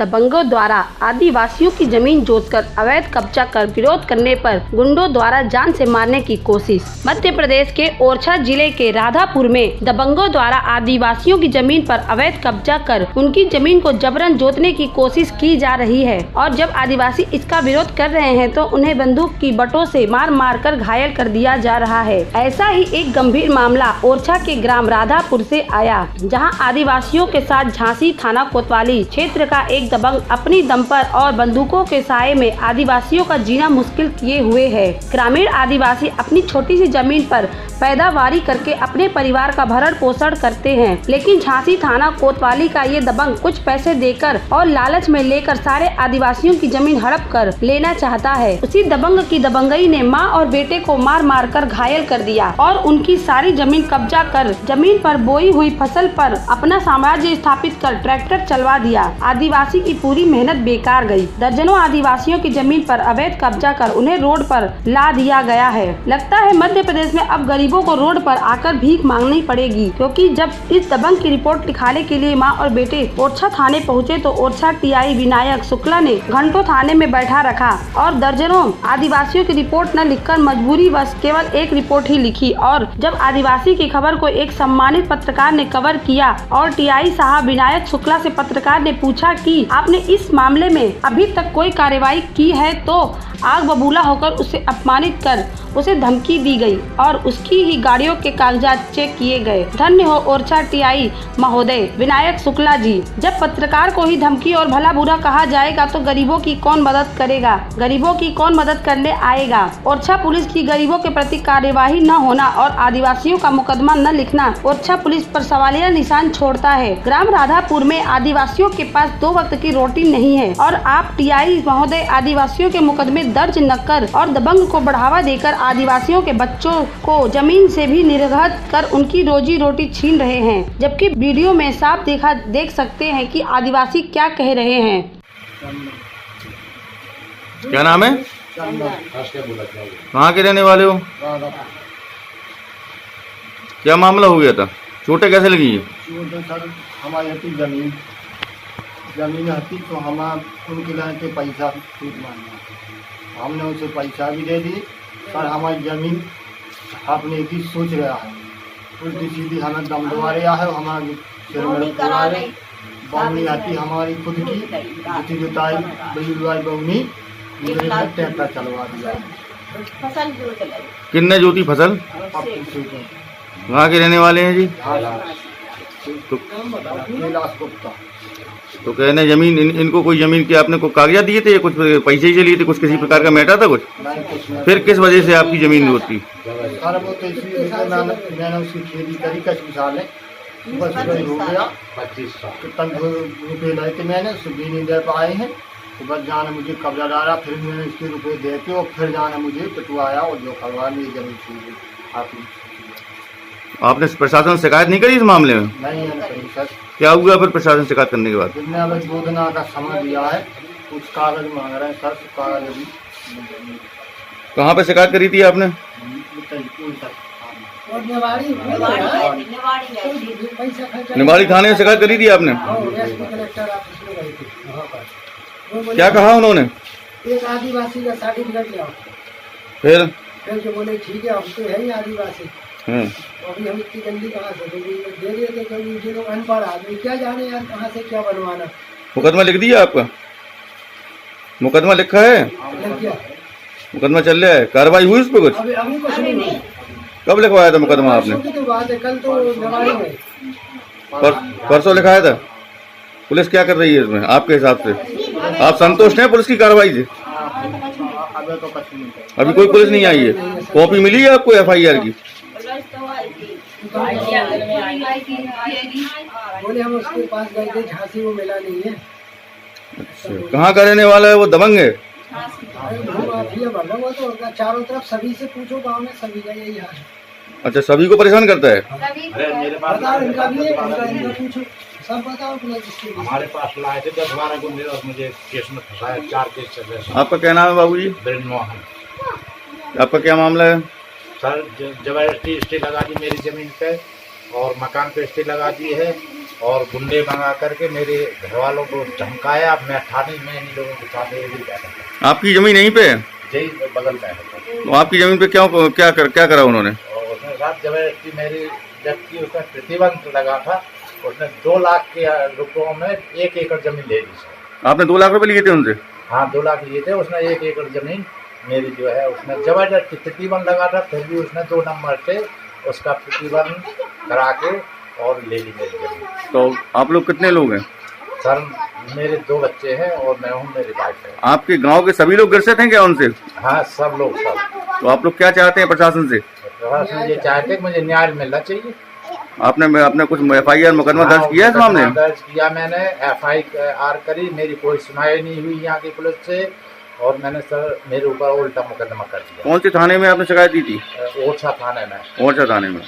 दबंगों द्वारा आदिवासियों की जमीन जोतकर अवैध कब्जा कर विरोध करने पर गुंडों द्वारा जान से मारने की कोशिश। मध्य प्रदेश के ओरछा जिले के राधापुर में दबंगों द्वारा आदिवासियों की जमीन पर अवैध कब्जा कर उनकी जमीन को जबरन जोतने की कोशिश की जा रही है और जब आदिवासी इसका विरोध कर रहे हैं तो उन्हें बंदूक की बटों से मार कर घायल कर दिया जा रहा है। ऐसा ही एक गंभीर मामला ओरछा के ग्राम राधापुर से आया, जहां आदिवासियों के साथ झांसी थाना कोतवाली क्षेत्र का एक दबंग अपनी दम पर और बंदूकों के साए में आदिवासियों का जीना मुश्किल किए हुए है। ग्रामीण आदिवासी अपनी छोटी सी जमीन पर पैदावारी करके अपने परिवार का भरण पोषण करते हैं, लेकिन झांसी थाना कोतवाली का ये दबंग कुछ पैसे देकर और लालच में लेकर सारे आदिवासियों की जमीन हड़प कर लेना चाहता है। उसी दबंग की दबंगई ने मां और बेटे को मार कर घायल कर दिया और उनकी सारी जमीन कब्जा कर जमीन पर बोई हुई फसल पर अपना साम्राज्य स्थापित कर ट्रैक्टर चलवा दिया। आदिवासी की पूरी मेहनत बेकार गई। दर्जनों आदिवासियों की जमीन पर अवैध कब्जा कर उन्हें रोड पर ला दिया गया है। लगता है मध्य प्रदेश में अब गरीबों को रोड पर आकर भीख मांगनी पड़ेगी, क्योंकि जब इस दबंग की रिपोर्ट लिखाने के लिए मां और बेटे ओरछा थाने पहुंचे तो ओरछा टीआई विनायक शुक्ला ने घंटों थाने में बैठा रखा और दर्जनों आदिवासियों की रिपोर्ट न लिखकर मजबूरी बस केवल एक रिपोर्ट ही लिखी। और जब आदिवासी की खबर को एक सम्मानित पत्रकार ने कवर किया और टीआई साहब विनायक शुक्ला से पत्रकार ने पूछा कि आपने इस मामले में अभी तक कोई कार्रवाई की है, तो आग बबूला होकर उसे अपमानित कर उसे धमकी दी गई और उसकी ही गाड़ियों के कागजात चेक किए गए। धन्य हो ओरछा टीआई महोदय विनायक शुक्ला जी। जब पत्रकार को ही धमकी और भला बुरा कहा जाएगा तो गरीबों की कौन मदद करेगा, गरीबों की कौन मदद करने आएगा। ओरछा पुलिस की गरीबों के प्रति कार्यवाही न होना और आदिवासियों का मुकदमा न लिखना ओरछा पुलिस पर सवालिया निशान छोड़ता है। ग्राम राधापुर में आदिवासियों के पास 2 वक्त की रोटी नहीं है और आप टीआई महोदय आदिवासियों के मुकदमे दर्ज न कर और दबंग को बढ़ावा देकर आदिवासियों के बच्चों को जमीन से भी निर्गत कर उनकी रोजी रोटी छीन रहे हैं, जबकि वीडियो में साफ देख सकते हैं कि आदिवासी क्या कह रहे हैं। क्या नाम है? कहाँ के रहने वाले हो? क्या मामला हो गया था? चोटें कैसे लगी है? सर हमारी जमीन हती तो हम उनके लिए के पैसा छूट मांगा, हमने उसे पैसा भी दे दी। सर हमारी जमीन अपने की सोच रहा है, उल्टी सीधी हमें दम दबा रहा है। हमारे सिर में बावनी आती हमारी खुद की जितनी जुताई बजुलवाई बावनी ट्रैक्टर चलवा दिया। कितने जोती फसल? वहाँ के रहने वाले हैं जी? तो कहने जमीन इनको कोई जमीन के आपने को कागजात दिए थे या कुछ पैसे ही लिए थे, कुछ किसी प्रकार का मैटर था कुछ? फिर किस वजह से आपकी जमीन जोती? सर वो तो इसलिए मैंने उसकी खेती करी कुछ साल है, बस हो गया 25 रुपये लाए थे मैंने, उससे भी नहीं दे पाए हैं। तो बस जाने मुझे कब्जा डाला, फिर मैंने इसके रुपये दे के और फिर जाने मुझे पिटवाया और जो करवा ली जमीन छीन। आपने प्रशासन से शिकायत नहीं करी इस मामले में? नहीं करी सर। क्या हुआ फिर प्रशासन शिकायत करने के बाद? जितने अगर 2 दिन का समय दिया है कुछ कागज मांग रहे हैं सर, कागज अभी। कहाँ पे शिकायत करी थी आपने? निवाड़ी थाने में शिकायत करी थी आपने? क्या कहा उन्होंने? एक आदिवासी का सर्टिफिकेट लिया। फिर जो बोले ठीक है हम तो है ही आदिवासी, अभी हम इतनी जल्दी कहाँ से दे दिए थे, क्योंकि जो लोग अनपढ़ आदमी क्या जाने यार कहाँ से क्या बनवाना। मुकदमा लिख दिया आपका? मुकदमा लिखा है? मुकदमा चल रहा है, कार्रवाई हुई उस पर कुछ? अभी कुछ नहीं। कब लिखवाया था मुकदमा आपने? तो बात है, कल तो नवाड़ी में परसों लिखाया था। पुलिस क्या कर रही है इसमें आपके हिसाब से? आप संतुष्ट हैं पुलिस की कार्रवाई से? अभी कोई पुलिस नहीं आई है? कॉपी मिली है आपको एफआईआर की? बोले हम उसके पास गए थे झांसी, वो मिला नहीं है। अच्छा, कहाँ का रहने वाला है वो? दबंग है? तो चारों तरफ सभी से पूछो, गाँव में सभी का यही हाल है। अच्छा, सभी को परेशान करता है? बताओ इनका भी है, इनका पूछो, सब बताओ। हमारे पास लाए थे 10-12 गुंडे और मुझे केस में फंसाया, 4 केस चल रहे हैं। आपका क्या नाम है बाबूजी? ब्रिन मोहन। आपका क्या मामला है? सर जबरदस्ती स्टे लगा दी मेरी जमीन पे और मकान पे स्टे लगा दी है और गुंडे मंगा करके मेरे घर वालों को धमकाया। मैं थाने में इन लोगों के साथ भी बैठा था। आपकी जमीन यहीं पे है? यही बगल में है। तो आपकी जमीन पे क्या करा उन्होंने? और उसने साथ जबरदस्ती मेरी, जबकि उसने प्रतिबंध लगा था, उसने 2 लाख के रुपयों में 1 एकड़ जमीन ले ली सर। आपने 2 लाख रुपए लिए थे उनसे? हाँ, 2 लाख लिए थे। उसने 1 एकड़ जमीन मेरी जो है, उसने जबरदस्ती प्रतिबंध लगा था, फिर भी उसने 2 नंबर से उसका प्रतिबंध करा के और ले ली मेरी जमीन। तो आप लोग कितने लोग हैं? सर मेरे 2 बच्चे हैं और मैं हूँ, मेरी वाइफ है। आपके गांव के सभी लोग ग्रसित हैं क्या उनसे? हाँ, सब लोग सब। तो आप लोग क्या चाहते हैं प्रशासन से? प्रशासन ये चाहते कि मुझे न्याय मिलना चाहिए। आपने कुछ FIR मुकदमा दर्ज किया है इस मामले में? दर्ज किया मैंने, FIR करी, मेरी कोई सुनवाई नहीं हुई यहाँ की पुलिस से, और मैंने सर मेरे ऊपर उल्टा मुकदमा कर दिया। कौन से थाने में आपने शिकायत दी थी? ओरछा थाने में। ओरछा थाने में।